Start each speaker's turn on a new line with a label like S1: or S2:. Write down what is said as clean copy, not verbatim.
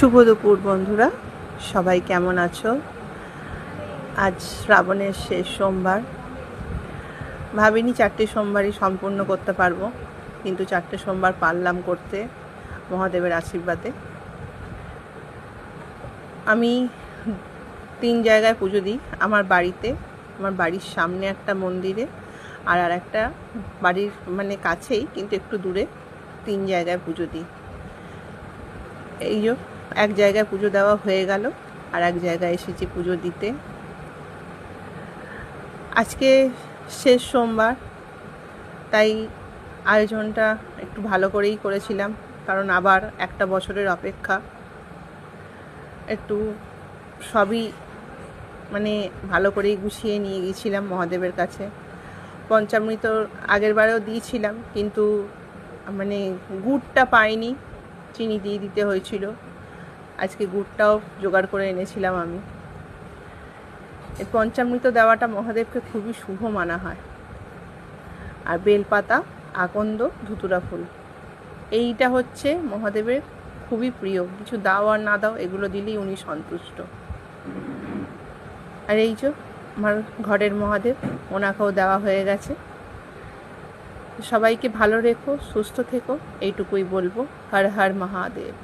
S1: শুভ দুপুর বন্ধুরা, সবাই কেমন আছো? আজ শ্রাবণের শেষ সোমবার। ভাবিনি 4টে সোমবারই সম্পূর্ণ করতে পারবো, কিন্তু 4টে সোমবার পারলাম করতে মহাদেবের আশীর্বাদে। আমি 3 জায়গায় পুজো দিই। আমার বাড়িতে, আমার বাড়ির সামনে একটা মন্দিরে, আর একটা বাড়ির কাছেই কিন্তু একটু দূরে 3 জায়গায় পুজো দিই। এই যে এক জায়গায় পুজো দেওয়া হয়ে গেল, আর এক জায়গায় এসেছি পুজো দিতে। আজকে শেষ সোমবার, তাই আয়োজনটা একটু ভালো করেই করেছিলাম, কারণ আবার একটা বছরের অপেক্ষা। একটু সবই ভালো করেই গুছিয়ে নিয়ে গিয়েছিলাম মহাদেবের কাছে। পঞ্চামৃত আগের বারেও দিয়েছিলাম, কিন্তু গুড়টা পাইনি, চিনি দিয়ে দিতে হয়েছিল। আজকে গুড়টাও জোগাড় করে এনেছিলাম আমি। এই পঞ্চামৃত দেওয়াটা মহাদেবকে খুবই শুভ মানা হয়। আর বেলপাতা, আকন্দ, ধুতুরা ফুল, এইটা হচ্ছে মহাদেবের খুবই প্রিয়। কিছু দাও আর না দাও, এগুলো দিলেই উনি সন্তুষ্ট। আর এই যে আমার ঘরের মহাদেব, ওনাকেও দেওয়া হয়ে গেছে। সবাইকে ভালো রেখো, সুস্থ থেকো, এইটুকুই বলবো। হর হর মহাদেব।